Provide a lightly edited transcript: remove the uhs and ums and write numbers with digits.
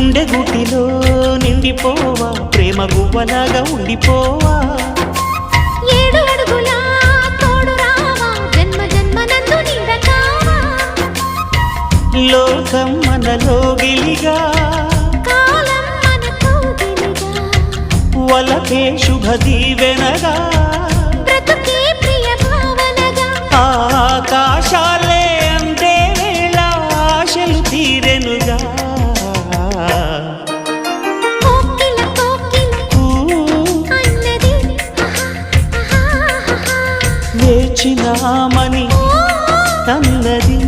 గుండె గుటిలో నిండిపోవా ప్రేమ గువ్వలాగా ఉండిపోవా 7 అడుగుల తోడు రావా జన్మ జన్మనందు నీడకావా లోకం మనలో గిలిగా కాలం మనతో గిలిగా వలకే శుభ దీవెనగా బ్రతుకే ప్రియ భావనగా ఆకాశాలే అందే వేళ ఆశలు తీరెనుగా కోకిల అన్నది వేచినామని అన్నది